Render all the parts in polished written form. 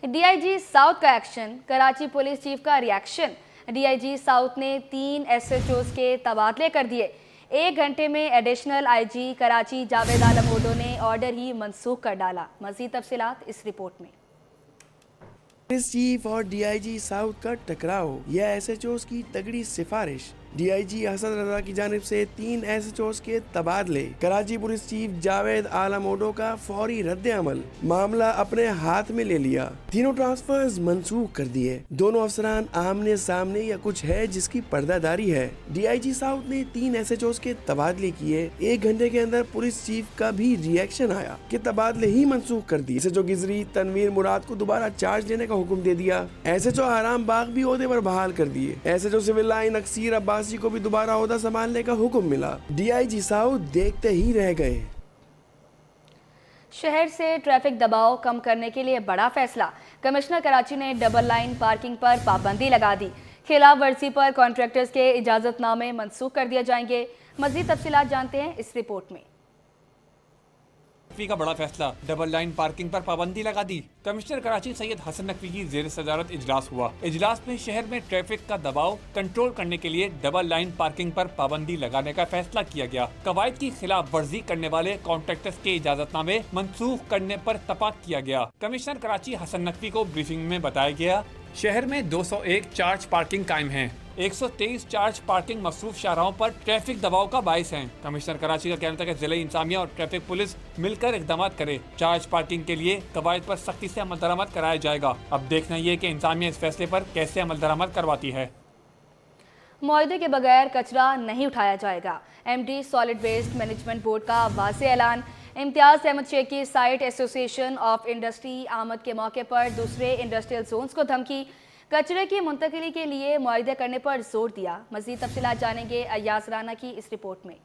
D I G south का action, Karachi police chief का reaction. D I G south ने 3 SHOs के तबादले कर दिए। 1 घंटे में एडिशनल IG कराची जावेद आलम ओडो ने ऑर्डर ही मनसूख कर डाला। मज़ीद तफसीलात इस रिपोर्ट में। पुलिस चीफ और DIG साउथ का टकराव या SHOs की तगड़ी सिफारिश। DIG हसन रजा की जानिब से 3 SHOs के तबादले, कराची पुलिस चीफ जावेद आलम ओडो का फौरी रद्द अमल, मामला अपने हाथ में ले लिया, तीनों ट्रांसफर्स मंसूख कर दिए। दोनों अफसरान आमने सामने या कुछ है जिसकी पर्दादारी है। DIG साउथ ने 3 SHOs के तबादले किए। 1 घंटे के अंदर पुलिस चीफ का भी रिएक्शन आया कि तबादले ही मंसूख कर दिए। SHO गिजरी तनवीर मुराद को दोबारा चार्ज लेने का हुक्म दे दिया। SHO आराम बाग भी ओहदे पर बहाल कर दिए। SHO सिविल लाइन अक्सीर अब्बासी को भी दोबारा ओहदा संभालने का हुक्म मिला। DIG साउथ देखते ही रह गए। शहर से ट्रैफिक दबाव कम करने के लिए बड़ा फैसला। कमिश्नर कराची ने डबल लाइन पार्किंग पर पाबंदी लगा दी। खिलाफ वर्जी पर कॉन्ट्रैक्टर्स के इजाजतनामे मनसूख कर दिए जाएंगे। मजीद तफसीलात जानते हैं इस रिपोर्ट में। का बड़ा फैसला, डबल लाइन पार्किंग पर पाबंदी लगा दी। कमिश्नर कराची सैयद हसन नकवी की ज़ेर सदारत इजलास हुआ। इजलास में शहर में ट्रैफिक का दबाव कंट्रोल करने के लिए डबल लाइन पार्किंग पर पाबंदी लगाने का फैसला किया गया। कवायद की खिलाफ वर्जी करने वाले कॉन्ट्रैक्टर्स के इजाजतनामे मनसूख करने पर इत्तफाक किया गया। कमिश्नर कराची हसन नकवी को ब्रीफिंग में बताया गया, शहर में 201 चार्ज पार्किंग कायम हैं। 123 चार्ज पार्किंग मसरूफ शाहराहों पर ट्रैफिक दबाव का बायस हैं। कमिश्नर कराची का कहना था कि जिला इंतजामिया और ट्रैफिक पुलिस मिलकर इकदाम करे। चार्ज पार्किंग के लिए कवायद पर सख्ती से अमल दरामद कराया जाएगा। अब देखना ये कि इंतजामिया इस फैसले पर कैसे अमल दरामद करवाती है। मुआहदे के बगैर कचरा नहीं उठाया जाएगा। MD solid waste management board का वाज़ेह ऐलान। इम्तियाज़ अहमद शेख की साइट एसोसिएशन ऑफ इंडस्ट्री आमद के मौके पर दूसरे इंडस्ट्रियल जोन्स को धमकी। कचरे की मुंतकिली के लिए मुआहदे करने पर जोर दिया। मज़ीद तफसीलात जानेंगे अय्याज़ राना की इस रिपोर्ट में।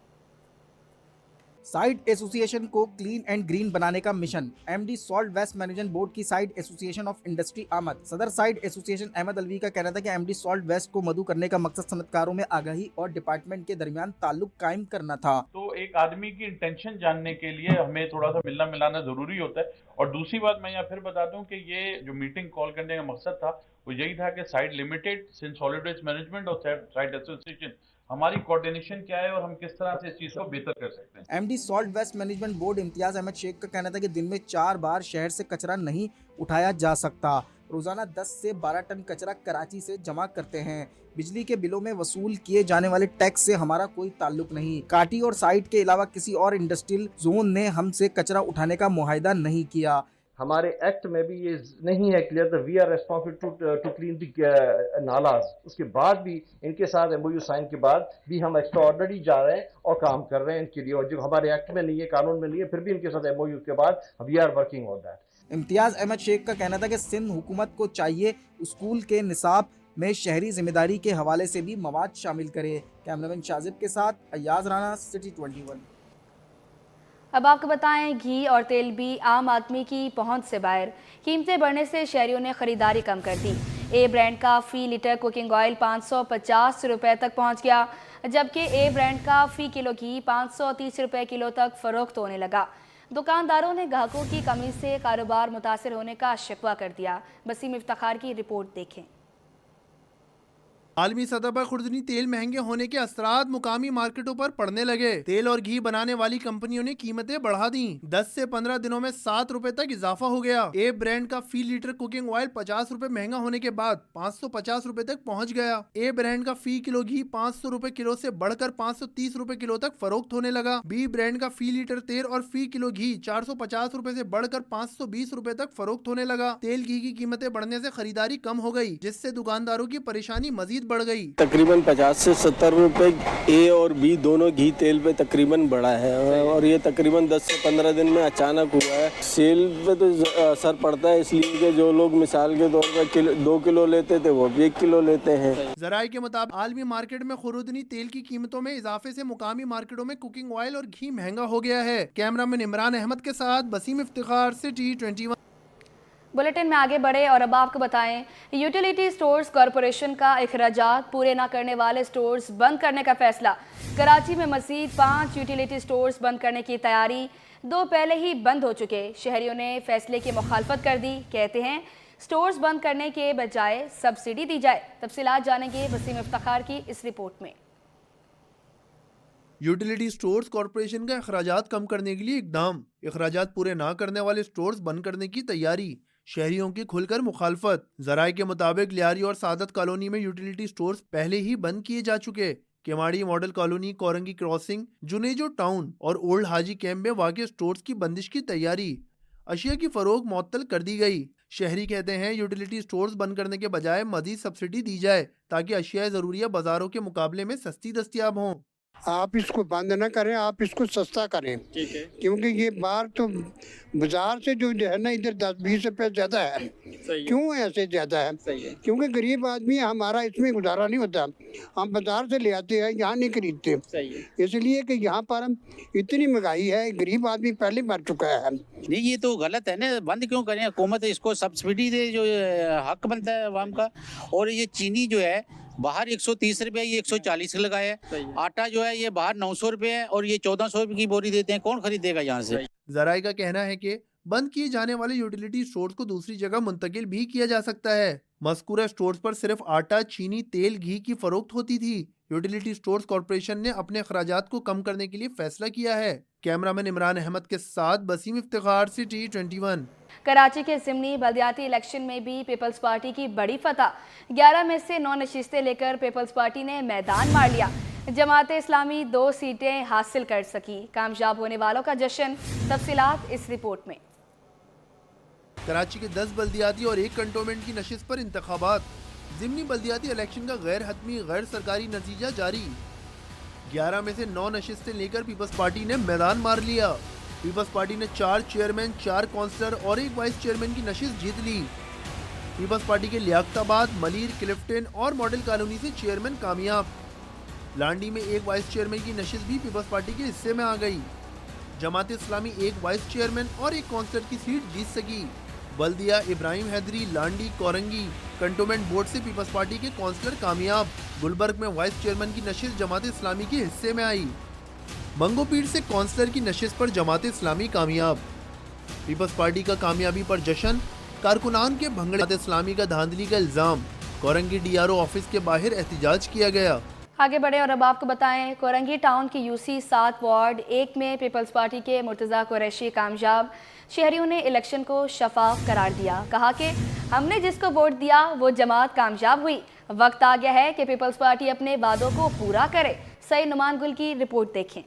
साइट एसोसिएशन को क्लीन एंड ग्रीन बनाने का मिशन। MD solid waste management board की साइट एसोसिएशन ऑफ इंडस्ट्री आमद। सदर साइट एसोसिएशन अहमद अलवी का कहना था कि MD सॉल्ट वेस्ट को मदऊ करने का मकसद सनतकारों में आगाही और डिपार्टमेंट के दरमियान ताल्लुक कायम करना था। तो एक आदमी की इंटेंशन जानने के लिए हमें थोड़ा सा मिलना मिलाना जरूरी होता है। और दूसरी बात मैं यहाँ फिर बता दूं कि ये जो मीटिंग कॉल करने का मकसद था वो यही था कि SITE limited, Sindh solid waste management और साइट एसोसिएशन हमारी कोऑर्डिनेशन क्या है और हम किस तरह से इस चीज को बेहतर कर सकते हैं। MD solid waste management board Imtiaz Ahmed Sheikh का कहना था कि दिन में 4 बार शहर से कचरा नहीं उठाया जा सकता। रोजाना 10 से 12 टन कचरा कराची से जमा करते हैं। बिजली के बिलों में वसूल किए जाने वाले टैक्स से हमारा कोई ताल्लुक नहीं। काटी और साइट के अलावा किसी और इंडस्ट्रियल जोन ने हमसे कचरा उठाने का मुआहिदा नहीं किया। हमारे एक्ट में भी ये नहीं है clear we are responsible to clean the नालाज। उसके बाद भी इनके साथ MOU साइन के बाद भी हम एक्स्ट्रा ऑर्डिनरी जा रहे हैं और काम कर रहे हैं इनके लिए, और जो हमारे एक्ट में नहीं है, कानून में नहीं है, फिर भी इनके साथ MOU के बाद we are working on that. Imtiaz Ahmed Sheikh का कहना था कि सिंध हुकूमत को चाहिए स्कूल के निसाब में शहरी जिम्मेदारी के हवाले से भी मवाद शामिल करे। कैमरामैन शाजिब के साथ अय्याज राना, सिटी 21। अब आपको बताएं, घी और तेल भी आम आदमी की पहुंच से बाहर। कीमतें बढ़ने से शहरियों ने खरीदारी कम कर दी। A ब्रांड का फी लीटर कुकिंग ऑयल 550 रुपए तक पहुंच गया, जबकि A ब्रांड का फी किलो घी 530 रुपए किलो तक फरोख्त होने लगा। दुकानदारों ने ग्राहकों की कमी से कारोबार मुतासर होने का शिकवा कर दिया। वसीम इफ्तिखार की रिपोर्ट देखें। आलमी सतह पर खुर्दनी तेल महंगे होने के असरात मुकामी मार्केटों पर पड़ने लगे। तेल और घी बनाने वाली कंपनियों ने कीमतें बढ़ा दी। 10 से 15 दिनों में 7 रुपए तक इजाफा हो गया। A ब्रांड का फी लीटर कुकिंग ऑयल 50 रुपए महंगा होने के बाद 550 रुपए तक पहुंच गया। A ब्रांड का फी किलो घी 500 रुपए किलो से बढ़कर 530 रुपए किलो तक फरोख्त होने लगा। B ब्रांड का फी लीटर तेल और फी किलो घी 450 रुपए से बढ़कर 520 रुपए तक फरोख्त होने लगा। तेल घी की कीमतें बढ़ने से खरीदारी कम हो गई, जिससे दुकानदारों की परेशानी मजीद बढ़ गई। तकरीबन 50 से 70 रुपए A और B दोनों घी तेल पे तकरीबन बढ़ा है, और ये तकरीबन 10 से 15 दिन में अचानक हुआ है। सेल पे तो असर पड़ता है, इसलिए कि जो लोग मिसाल के तौर पर 2 किलो लेते थे वो भी 1 किलो लेते हैं। ज़राए के मुताबिक आलमी मार्केट में खुर्दनी तेल की कीमतों में इजाफे से मुकामी मार्केटों में कुकिंग ऑयल और घी महंगा हो गया है। कैमरामैन इमरान अहमद के साथ वसीम इफ्तिखार, सिटी 21। बुलेटिन में आगे बढ़े और अब आपको बताएं, यूटिलिटी स्टोर्स कॉरपोरेशन का अखराजात पूरे न करने वाले स्टोर्स बंद करने का फैसला। कराची में मज़ीद 5 यूटिलिटी स्टोर्स बंद करने की तैयारी। 2 पहले ही बंद हो चुके। शहरियों ने फैसले की मुखालफत कर दी। कहते हैं स्टोर्स बंद करने के बजाय सब्सिडी दी जाए। तफसीलात जानेंगे वसीम इफ्तिखार की इस रिपोर्ट में। यूटिलिटी स्टोर्स कॉरपोरेशन का अखराजात कम करने के लिए इकदाम, अखराजात पूरे ना करने वाले स्टोर्स बंद करने की तैयारी, शहरियों की खुलकर मुखालफत। जराये के मुताबिक लियारी और सादत कॉलोनी में यूटिलिटी स्टोर्स पहले ही बंद किए जा चुके। Keamari model colony, Korangi crossing, Junejo town और ओल्ड हाजी कैंप में वाक़ स्टोर्स की बंदिश की तैयारी। अशिया की फरोख्त मुअत्तल कर दी गई। शहरी कहते हैं यूटिलिटी स्टोर्स बंद करने के बजाय मजीद सब्सिडी दी जाए ताकि अशिया ज़रूरिया बाजारों के मुकाबले में सस्ती दस्तियाब हों। आप इसको बंद न करें, आप इसको सस्ता करें, ठीक है, क्योंकि ये बाहर तो बाजार से जो है ना इधर 10-20 रुपये ज़्यादा है। क्यों ऐसे ज़्यादा है? क्योंकि गरीब आदमी हमारा इसमें गुजारा नहीं होता, हम बाजार से ले आते हैं, यहाँ नहीं खरीदते, इसलिए कि यहाँ पर हम इतनी महंगाई है, गरीब आदमी पहले मर चुका है। नहीं, ये तो गलत है ना, बंद क्यों करें? हुकूमत इसको सब्सिडी दे, जो हक बनता है आवाम का। और ये चीनी जो है बाहर 130 रुपये, ये 140 लगाया है। आटा जो है ये बाहर 900 रुपये है और ये 1400 रुपये की बोरी देते हैं। कौन खरीदेगा यहाँ से? जराये का कहना है कि बंद किए जाने वाले यूटिलिटी स्टोर्स को दूसरी जगह मुंतकिल भी किया जा सकता है। मज़कूरा स्टोर्स पर सिर्फ आटा, चीनी, तेल, घी की फरोख्त होती थी। यूटिलिटी स्टोर्स कॉरपोरेशन ने अपने अखराजात को कम करने के लिए फैसला किया है। कैमरामैन इमरान अहमद के साथ वसीम इफ्तिखार, सिटी 21। कराची के ज़िमनी बल्दियाती इलेक्शन में भी पीपल्स पार्टी की बड़ी फतह। 11 में से 9 नशिस्तें लेकर पीपल्स पार्टी ने मैदान मार लिया। जमात इस्लामी 2 सीटें हासिल कर सकी। कामयाब होने वालों का जश्न। तफसीलात इस रिपोर्ट में। कराची के 10 बल्दियाती और 1 कंटोनमेंट की नशिस्त पर इंतखाबात। ज़िमनी बल्दियाती इलेक्शन का गैर हतमी गैर सरकारी नतीजा जारी। 11 में से 9 नशिस्तें लेकर पीपल्स पार्टी ने मैदान मार लिया। पीपल्स पार्टी ने 4 चेयरमैन, 4 काउंसलर और 1 वाइस चेयरमैन की नशिस्त जीत ली। पीपल्स पार्टी के लियाकताबाद, मलीर, क्लिफ्टन और मॉडल कॉलोनी से चेयरमैन कामयाब। लांडी में 1 वाइस चेयरमैन की नशिस्त भी पीपल्स पार्टी के हिस्से में आ गई। जमात इस्लामी 1 वाइस चेयरमैन और 1 काउंसलर की सीट जीत सकी। बल्दिया, इब्राहिम हैदरी, लांडी, कोरंगी कंटोनमेंट बोर्ड से पीपल्स पार्टी के काउंसलर कामयाब। गुलबर्ग में वाइस चेयरमैन की नशिस्त जमात इस्लामी के हिस्से में आई। मंगोपीर से काउंसलर की नशिस्त पर जमात इस्लामी कामयाब। पीपल्स पार्टी का कामयाबी पर जश्न। कारकुनान के भंगड़े, जमात इस्लामी का धांधली का इल्जाम। कोरंगी डीआरओ ऑफिस के बाहर एहतजाज किया गया। आगे बढ़े और अब आपको बताएं, कोरंगी टाउन की यूसी 7 वार्ड 1 में पीपल्स पार्टी के मुर्तज़ा कुरैशी कामयाब। शहरियों ने इलेक्शन को शफाफ करार दिया। कहा कि हमने जिसको वोट दिया वो जमात कामयाब हुई। वक्त आ गया है कि पीपल्स पार्टी अपने वादों को पूरा करे। सईद नुमान गुल की रिपोर्ट देखें।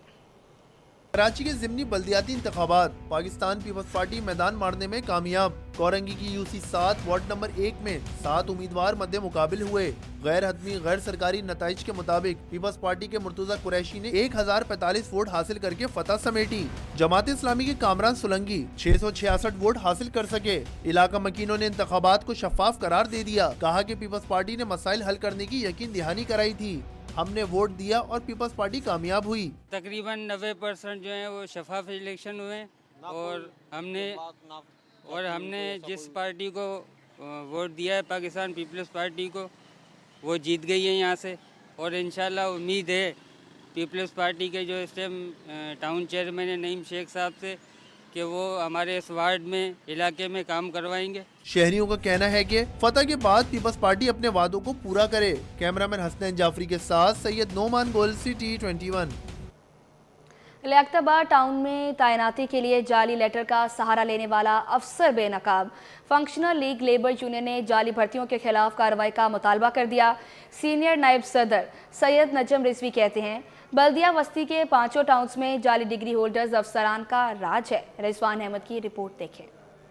कराची के ज़िमनी बल्दियाती इंतखाबात, पाकिस्तान पीपल्स पार्टी मैदान मारने में कामयाब। कोरंगी की यूसी 7 वार्ड नंबर 1 में 7 उम्मीदवार मध्य मुकाबिल हुए। गैर हतमी गैर सरकारी नताइज के मुताबिक पीपल्स पार्टी के मुर्तज़ा कुरैशी ने 1045 वोट हासिल करके फतह समेटी। जमात इस्लामी के कामरान सुलंगी 666 वोट हासिल कर सके। इलाका मकीनों ने इंतखाबात को शफाफ करार दे दिया। कहा कि पीपल्स पार्टी ने मसाइल हल करने की यकीन दहानी कराई थी। हमने वोट दिया और पीपल्स पार्टी कामयाब हुई। तकरीबन 90% जो है वो शफाफ इलेक्शन हुए और हमने जिस पार्टी को वोट दिया है, पाकिस्तान पीपल्स पार्टी को, वो जीत गई है यहाँ से। और इंशाल्लाह उम्मीद है पीपल्स पार्टी के जो इस टाइम टाउन चेयरमैन है नईम शेख साहब से कि वो हमारे इस वार्ड में इलाके में काम करवाएंगे। शहरियों का कहना है कि फतह के बाद पीपल्स पार्टी अपने वादों को पूरा करे। कैमरामैन हसनैन जाफरी के साथ सैयद नोमान गोल, सिटी 21। लियाकताबाद टाउन में तैनाती के लिए जाली लेटर का सहारा लेने वाला अफसर बेनकाब। फंक्शनल लीग लेबर यूनियन ने जाली भर्तियों के खिलाफ कार्रवाई का मुतालबा कर दिया। सीनियर नायब सदर सैयद नजम रिजवी कहते हैं बल्दिया वस्ती के 5 टाउन्स में जाली डिग्री होल्डर्स अफसरान का राज है। रिजवान अहमद की रिपोर्ट देखें।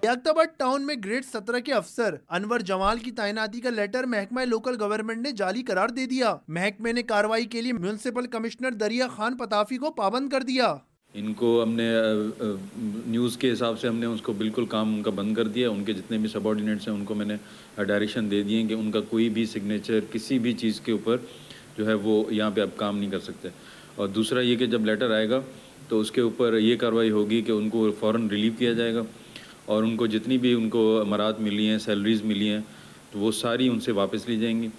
लियाकताबाद टाउन में ग्रेड 17 के अफसर अनवर जमाल की तैनाती का लेटर महकमा लोकल गवर्नमेंट ने जाली करार दे दिया। महकमे ने कार्रवाई के लिए म्युनिसिपल कमिश्नर दरिया खान पताफी को पाबंद कर दिया। इनको हमने न्यूज़ के हिसाब से हमने उसको बिल्कुल काम उनका बंद कर दिया। उनके जितने भी सबऑर्डिनेट्स हैं उनको मैंने डायरेक्शन दे दिए कि उनका कोई भी सिग्नेचर किसी भी चीज़ के ऊपर जो है वो यहाँ पे अब काम नहीं कर सकते। और दूसरा ये कि जब लेटर आएगा तो उसके ऊपर ये कार्रवाई होगी कि उनको फ़ौरन रिलीव किया जाएगा और उनको जितनी भी उनको अमारात मिली हैं, सैलरीज़ मिली हैं, तो वो सारी उनसे वापस ली जाएंगी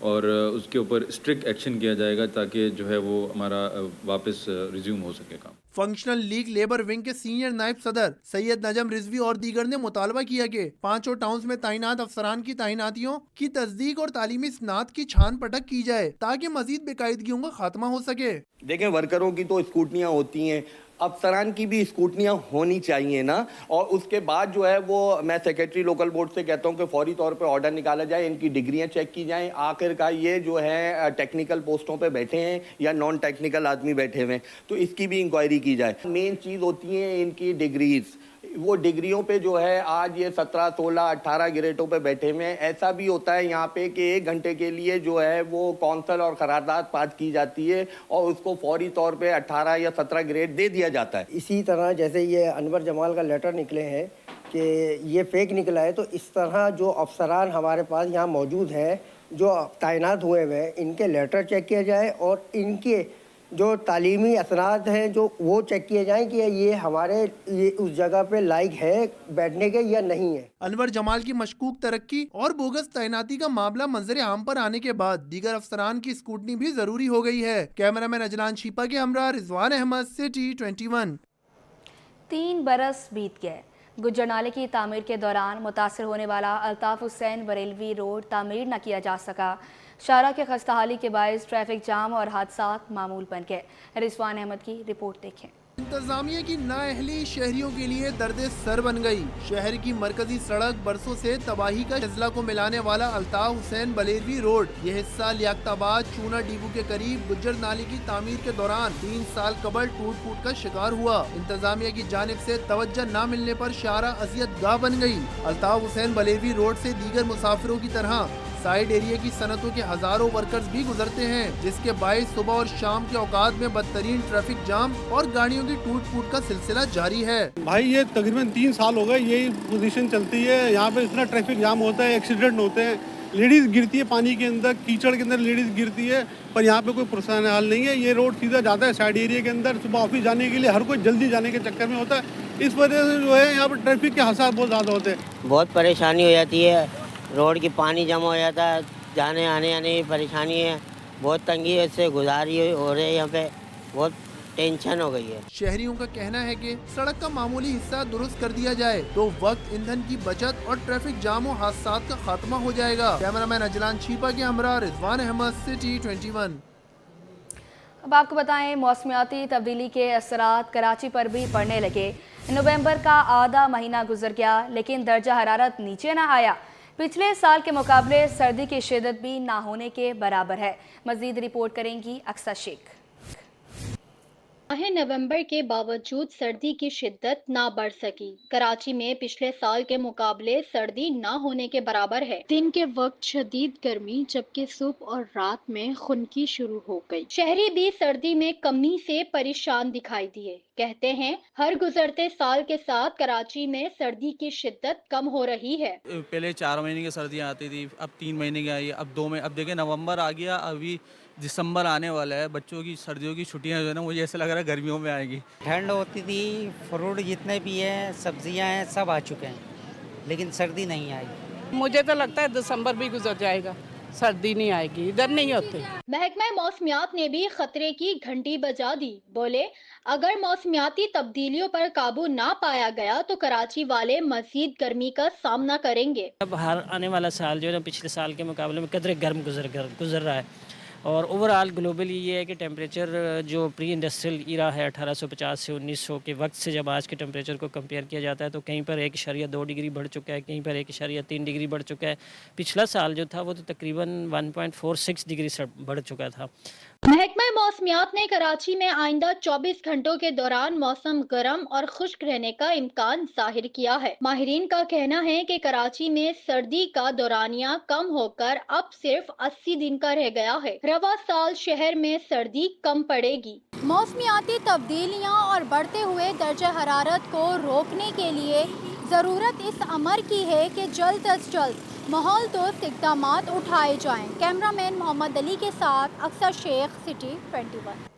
और उसके ऊपर स्ट्रिक्ट एक्शन किया जाएगा ताकि जो है वो हमारा वापस रिज्यूम हो सके काम। फंक्शनल लीग लेबर विंग के सीनियर नायब सदर सैयद नजम रिजवी और दीगर ने मुतालबा किया कि पांचों टाउन्स में तैनात अफसरान की तैनातियों की तस्दीक और तालीमी स्नात की छान पटक की जाए ताकि मजीद बेकायदगियों का खात्मा हो सके। देखें, वर्करों की तो स्कूटनियाँ होती हैं, अफसरान की भी स्कूटनियाँ होनी चाहिए ना। और उसके बाद जो है वो मैं सेक्रेटरी लोकल बोर्ड से कहता हूँ कि फौरी तौर पे ऑर्डर निकाला जाए, इनकी डिग्रियाँ चेक की जाएं। आखिरकार ये जो है टेक्निकल पोस्टों पे बैठे हैं या नॉन टेक्निकल आदमी बैठे हुए हैं, तो इसकी भी इंक्वायरी की जाए। मेन चीज़ होती है इनकी डिग्रीज, वो डिग्रियों पे जो है आज ये 17, 16, 18 ग्रेडों पे बैठे हुए हैं। ऐसा भी होता है यहाँ पे कि 1 घंटे के लिए जो है वो कौंसल और करारदाद पास की जाती है और उसको फौरी तौर पे 18 या 17 ग्रेड दे दिया जाता है। इसी तरह जैसे ये अनवर जमाल का लेटर निकले हैं कि ये फेक निकला है, तो इस तरह जो अफसरान हमारे पास यहाँ मौजूद हैं जो तैनात हुए हुए हैं, इनके लेटर चेक किया जाए और इनके जो तालीमी असनाद हैं जो वो चेक किए जाएं कि ये उस जगह पे लायक है बैठने के या नहीं है। अनवर जमाल की मशकूक तरक्की और बोगस तैनाती का मामला मंजर आम पर आने के बाद दीगर अफसरान की स्कूटनी भी जरूरी हो गई है। कैमरामैन अजलान छिपा के हमरा रिजवान अहमद, सिटी 21। 3 बरस बीत गए। गुज्जर नाले की तामीर के दौरान मुतासर होने वाला अल्ताफ हुसैन बरेलवी रोड तामीर न किया जा सका। शाहरा के खस्ताहाली के बायस ट्रैफिक जाम और हादसात मामूल बन गए। रिजवान अहमद की रिपोर्ट देखें। इंतजामिया की नाअहली शहरियों के लिए दर्द सर बन गई। शहर की मरकजी सड़क बरसों से तबाही का अजला को मिलाने वाला अल्ताफ हुसैन बरेलवी रोड, ये हिस्सा लियाकताबाद चूना डिपो के करीब गुज्जर नाले की तामीर के दौरान 3 साल कबल टूट फूट का शिकार हुआ। इंतजामिया की जानिब से तवज्जो न मिलने पर शाहरा अजियत गाह बन गई। अल्ताफ हुसैन बरेलवी रोड से दीगर मुसाफिरों की तरह साइड एरिया की सनतों के हजारों वर्कर्स भी गुजरते हैं, जिसके बायस सुबह और शाम के औकात में बदतरीन ट्रैफिक जाम और गाड़ियों की टूट फूट का सिलसिला जारी है। भाई ये तकरीबन 3 साल हो गए यही पोजीशन चलती है। यहाँ पे इतना ट्रैफिक जाम होता है, एक्सीडेंट होते हैं, लेडीज गिरती है पानी के अंदर, कीचड़ के अंदर लेडीज गिरती है, पर यहाँ पे कोई पुरसान हाल नहीं है। ये रोड सीधा जाता है साइड एरिया के अंदर। सुबह ऑफिस जाने के लिए हर कोई जल्दी जाने के चक्कर में होता है, इस वजह से जो है यहाँ पे ट्रैफिक के हादसा बहुत ज़्यादा होते हैं। बहुत परेशानी हो जाती है, रोड की पानी जमा हो जाता है, जाने आने की परेशानी है, बहुत तंगी है, इससे गुजारी हो रही है, यहाँ पे बहुत टेंशन हो गई है। शहरियों का कहना है कि सड़क का मामूली हिस्सा दुरुस्त कर दिया जाए तो वक्त, ईंधन की बचत और ट्रैफिक जाम और हादसात का खात्मा हो जाएगा। कैमरामैन अजलान छिपा के हमरा रिजवान अहमद, सिटी 21। अब आपको बताएं, मौसमियाती तब्दीली के असरात कराची पर भी पड़ने लगे। नवंबर का आधा महीना गुजर गया लेकिन दर्जा हरारत नीचे ना आया। पिछले साल के मुकाबले सर्दी की शिद्दत भी ना होने के बराबर है। मजीद रिपोर्ट करेंगी अक्सा शेख। माह नवंबर के बावजूद सर्दी की शिद्दत ना बढ़ सकी। कराची में पिछले साल के मुकाबले सर्दी ना होने के बराबर है। दिन के वक्त शदीद गर्मी जबकि सुबह और रात में खुनकी शुरू हो गई। शहरी भी सर्दी में कमी से परेशान दिखाई दिए। कहते हैं हर गुजरते साल के साथ कराची में सर्दी की शिद्दत कम हो रही है। पहले 4 महीने की सर्दियाँ आती थी, अब 3 महीने की आई, अब 2 में, अब देखिए नवंबर आ गया, अभी दिसंबर आने वाला है। बच्चों की सर्दियों की छुट्टियां जो है ना, मुझे ऐसा लग रहा है गर्मियों में आएगी। ठंड होती थी, फ्रूट जितने भी हैं, सब्जियां हैं, सब आ चुके हैं, लेकिन सर्दी नहीं आई। मुझे तो लगता है दिसंबर भी गुजर जाएगा, सर्दी नहीं आएगी, इधर नहीं होते। महकमा मौसमियात ने भी खतरे की घंटी बजा दी। बोले अगर मौसमियाती तब्दीलियों पर काबू ना पाया गया तो कराची वाले मजीद गर्मी का सामना करेंगे। अब हर आने वाला साल जो है ना पिछले साल के मुकाबले में कदरे गर्म गुजर रहा है और ओवरऑल ग्लोबली ये है कि टेम्परेचर जो प्री इंडस्ट्रियल ईरा है 1850 से 1900 के वक्त से जब आज के टेम्परेचर को कंपेयर किया जाता है तो कहीं पर 1.2 डिग्री बढ़ चुका है, कहीं पर 1.3 डिग्री बढ़ चुका है। पिछला साल जो था वो तो तकरीबन 1.46 डिग्री से बढ़ चुका था। महकमा मौसमियात ने कराची में आइंदा 24 घंटों के दौरान मौसम गर्म और खुश्क रहने का इम्कान जाहिर किया है। माहिरीन का कहना है कि कराची में सर्दी का दौरानिया कम होकर अब सिर्फ 80 दिन का रह गया है। रवा साल शहर में सर्दी कम पड़ेगी। मौसमियाती तब्दीलियां और बढ़ते हुए दर्जा हरारत को रोकने के लिए ज़रूरत इस अमर की है कि जल्द अज जल्द माहौल दोस्त इक़दामात उठाए जाएं। कैमरामैन मोहम्मद अली के साथ अक्सा शेख, सिटी 21।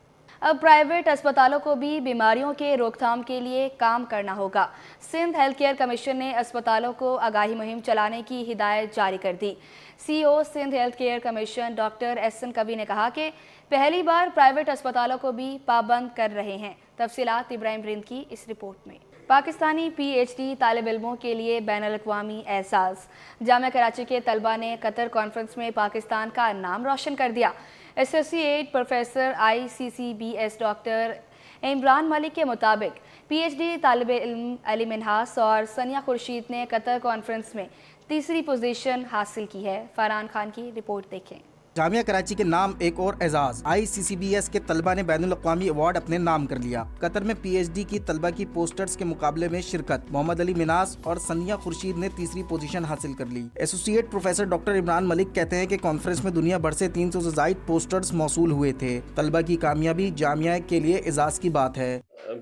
अब प्राइवेट अस्पतालों को भी बीमारियों के रोकथाम के लिए काम करना होगा। सिंध हेल्थ केयर कमीशन ने अस्पतालों को आगाही मुहिम चलाने की हिदायत जारी कर दी। CEO Sindh health care commission doctor SN Kavi ने कहा कि पहली बार प्राइवेट अस्पतालों को भी पाबंद कर रहे हैं। तफसीलात इब्राहिम रिंद की इस रिपोर्ट में। पाकिस्तानी पीएचडी तालिब इल्मों के लिए बैनुल-अक़वामी एहसास। जामिया कराची के तलबा ने कतर कॉन्फ्रेंस में पाकिस्तान का नाम रोशन कर दिया। Associate professor ICCBS doctor Imran Malik के मुताबिक पीएचडी तालिब इल्म अली मिन्हास और सनिया खुर्शीद ने कतर कॉन्फ्रेंस में तीसरी पोजीशन हासिल की है। फरहान खान की रिपोर्ट देखें। जामिया कराची के नाम एक और एजाज। ICCBS के तलबा ने बैनुल अक़वामी अवार्ड अपने नाम कर लिया। कतर में PhD की तलबा की पोस्टर्स के मुकाबले में शिरकत। मोहम्मद अली मिनास और सनिया खुर्शीद ने तीसरी पोजीशन हासिल कर ली। Associate professor doctor Imran Malik कहते हैं कि कॉन्फ्रेंस में दुनिया भर से 300 से ज़ायद पोस्टर्स मौसूल हुए थे। तलबा की कामयाबी जामिया के लिए एजाज की बात है।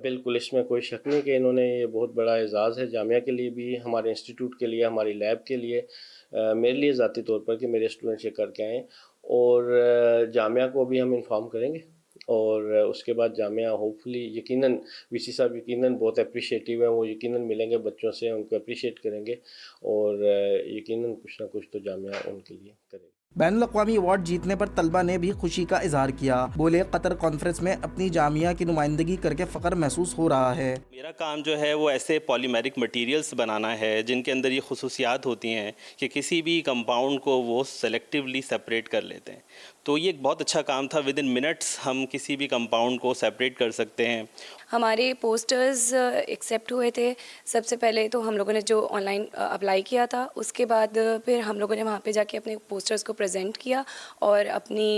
बिल्कुल, इसमें कोई शक नहीं कि इन्होंने ये बहुत बड़ा एजाज़ है जामिया के लिए भी, हमारे इंस्टीट्यूट के लिए, हमारी लैब के लिए, मेरे लिए ज़ाती तौर पर कि मेरे स्टूडेंट्स ये करके आएँ। और जामिया को भी हम इन्फॉर्म करेंगे और उसके बाद जामिया होपफुली यकीनन वीसी साहब यकीनन बहुत अप्रिशिएटिव हैं, वो यकीनन मिलेंगे बच्चों से, उनको अप्रिशिएट करेंगे और यकीनन कुछ ना कुछ तो जामिया उनके लिए करेगी। बैनुल-अक़वामी अवार्ड जीतने पर तलबा ने भी खुशी का इजहार किया। बोले कतर कॉन्फ्रेंस में अपनी जामिया की नुमाइंदगी करके फ़ख्र महसूस हो रहा है। मेरा काम जो है वो ऐसे पॉलीमेरिक मटेरियल्स बनाना है जिनके अंदर ये खुसूसियात होती हैं कि किसी भी कंपाउंड को वो सेलेक्टिवली सेपरेट कर लेते हैं। तो ये एक बहुत अच्छा काम था। विद इन मिनट्स हम किसी भी कंपाउंड को सेपरेट कर सकते हैं। हमारे पोस्टर्स एक्सेप्ट हुए थे। सबसे पहले तो हम लोगों ने जो ऑनलाइन अप्लाई किया था, उसके बाद फिर हम लोगों ने वहाँ पे जाके अपने पोस्टर्स को प्रेजेंट किया और अपनी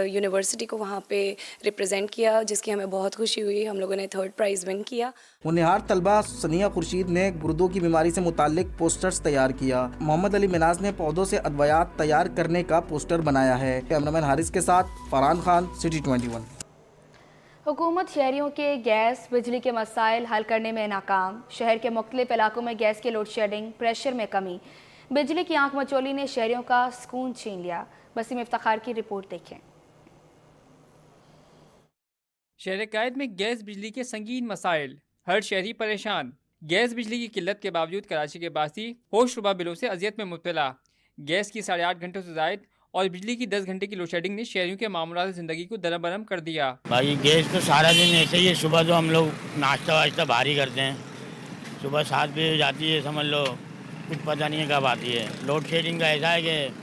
यूनिवर्सिटी को वहाँ पे रिप्रेजेंट किया, जिसकी हमें बहुत खुशी हुई। हम लोगों ने 3rd प्राइज़ विन किया। होनहार तलबा सनिया खुर्शीद ने गुर्दों की बीमारी से मुताल्लिक पोस्टर्स तैयार किया। मोहम्मद अली मिनाज ने पौधों से अद्वियात तैयार करने का पोस्टर बनाया है। कैमरामैन हारिस के साथ फरहान खान, सिटी 21। हुकूमत शहरियों के गैस बिजली के मसाइल हल करने में नाकाम। शहर के मुख्तलिफ इलाकों में गैस की लोड शेडिंग, प्रेशर में कमी, बिजली की आंख मचोली ने शहरियों का सुकून छीन लिया। वसीम इफ्तिखार की रिपोर्ट देखें। शहर कायद में गैस बिजली के संगीन मसाइल, हर शहरी परेशान। गैस बिजली की किल्लत के बावजूद कराची के बासी होश रुबा बिलों से अजियत में मुब्तला। गैस की 8.5 घंटों से ज़ायद और बिजली की 10 घंटे की लोड शेडिंग ने शहरियों के मामूलात ज़िंदगी को दरम कर दिया। भाई गैस तो सारा दिन ऐसे ही है। सुबह तो हम लोग नाश्ता वाश्ता भारी करते हैं, सुबह 7 बजे जाती है, समझ लो कुछ पता नहीं है कब आती है। लोड शेडिंग का ऐसा है कि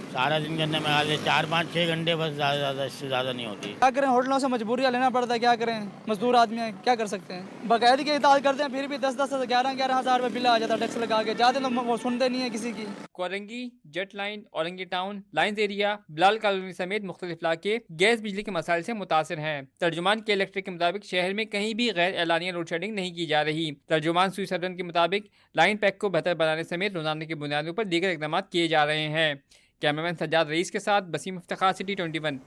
सारा दिन के अंदर में 4, 5, 6 घंटे बस, ज़्यादा इससे ज़्यादा नहीं होती। क्या करें, होटलों से मजबूरियाँ लेना पड़ता है, क्या करें, मजदूर आदमी हैं, क्या कर सकते हैं। बाकायदगी के इताद करते हैं, फिर भी 10-10, 11-11 हज़ार रुपये बिल आ जाता है टैक्स लगा के। ज़्यादा लोग वो सुनते नहीं है किसी की। Korangi, jet line, Orangi town, lines area, Bilal colony समेत मुख्तलिफ इलाके गैस बिजली के मसाइल से मुतासिर हैं। तर्जुमान के इलेक्ट्रिक के मुताबिक शहर में कहीं भी गैर एलानिया लोड शेडिंग नहीं की जा रही। तर्जुमान सुई सरदन के मुताबिक लाइन पैक को बेहतर बनाने समेत रोजाना की बुनियादों पर दीगर इकदाम किए जा रहे हैं। कैमरामैन सज्जाद रईस के साथ वसीम इफ्तिखार, सिटी 21।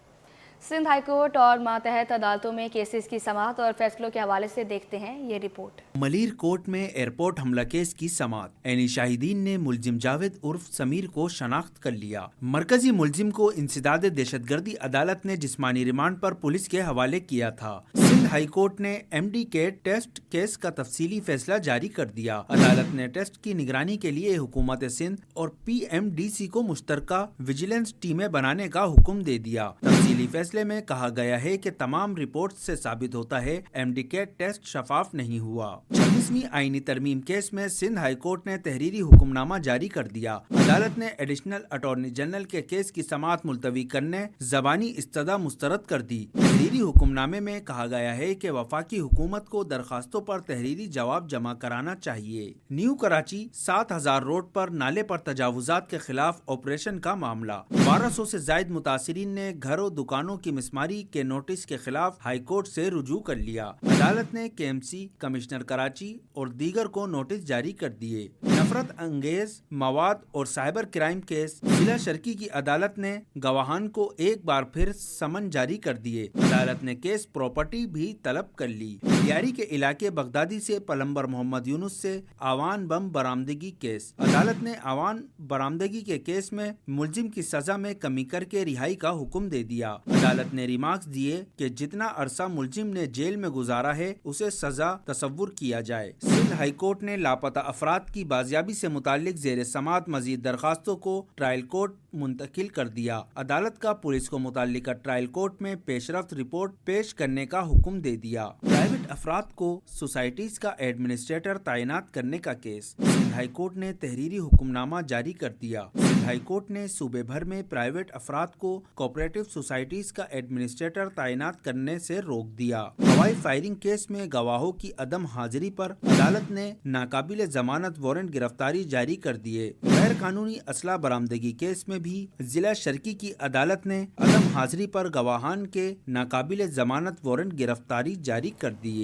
सिंध हाईकोर्ट और मातहत अदालतों में केसेस की समाअत और फैसलों के हवाले से देखते हैं ये रिपोर्ट। मलीर कोर्ट में एयरपोर्ट हमला केस की समाअत। ऐनी शाहिदीन ने मुलजिम जावेद उर्फ समीर को शनाख्त कर लिया। मरकजी मुलजिम को इंसदाद दहशतगर्दी अदालत ने जिस्मानी रिमांड पर पुलिस के हवाले किया था। सिंध हाई कोर्ट ने MD के टेस्ट केस का तफसीली फैसला जारी कर दिया। अदालत ने टेस्ट की निगरानी के लिए हुकूमत सिंध और PMDC को मुश्तरका विजिलेंस टीमें बनाने का हुक्म दे दिया। तफसीली फैसले में कहा गया है कि तमाम रिपोर्ट से साबित होता है MD के टेस्ट शफाफ नहीं हुआ। 26वीं आईनी तरमीम केस में सिंध हाई कोर्ट ने तहरीरी हुक्मनामा जारी कर दिया। अदालत ने एडिशनल अटॉर्नी जनरल के केस की समाअत मुलतवी करने ज़बानी इस्तदा मुस्तरद कर दी। तहरीरी हुक्मनामे में कहा गया है कि वफाकी हुकूमत को दरखास्तों पर तहरीरी जवाब जमा कराना चाहिए। न्यू कराची 7000 रोड पर नाले पर तजावुजात के खिलाफ ऑपरेशन का मामला। 1200 से जायद मुतासिरीन ने घरों दुकानों की मिसमारी के नोटिस के खिलाफ हाई कोर्ट से रुजू कर लिया। अदालत ने KMC, कमिश्नर कराची और दीगर को नोटिस जारी कर दिए। नफरत अंगेज मवाद और साइबर क्राइम केस जिला शर्की की अदालत ने गवाहान को एक बार फिर समन जारी कर दिए। अदालत ने केस प्रॉपर्टी भी तलब कर ली। लियारी के इलाके बगदादी से प्लम्बर मोहम्मद यूनुस से आवान बम बरामदगी केस। अदालत ने आवान बरामदगी के केस में मुलजिम की सजा में कमी करके रिहाई का हुक्म दे दिया। अदालत ने रिमार्क्स दिए कि जितना अरसा मुलजिम ने जेल में गुजारा है उसे सजा तस्वुर किया जाए। सिंध हाई कोर्ट ने लापता अफराद की बाजियाबी से मुतालिक जेर समाअत मजीद दरखास्तों को ट्रायल कोर्ट मुंतकिल कर दिया। अदालत का पुलिस को मुताल्लिका ट्रायल कोर्ट में पेशरफ्त रिपोर्ट पेश करने का हुक्म दे दिया। प्राइवेट अफराद को सोसाइटीज का एडमिनिस्ट्रेटर तैनात करने का केस। सिंध हाई कोर्ट ने तहरीरी हुक्मनामा जारी कर दिया। सिंध हाई कोर्ट ने सूबे भर में प्राइवेट अफराद को कोऑपरेटिव सोसाइटीज का एडमिनिस्ट्रेटर तैनात करने से रोक दिया। हवाई फायरिंग केस में गवाहों की अदम हाजिरी पर अदालत ने नाकाबिल जमानत वारंट गिरफ्तारी जारी कर दिए। गैर कानूनी असला बरामदगी केस में भी जिला शर्की की अदालत ने अदम हाजिरी पर गवाहान के नाकाबिल जमानत वारंट गिरफ्तारी जारी कर दिए।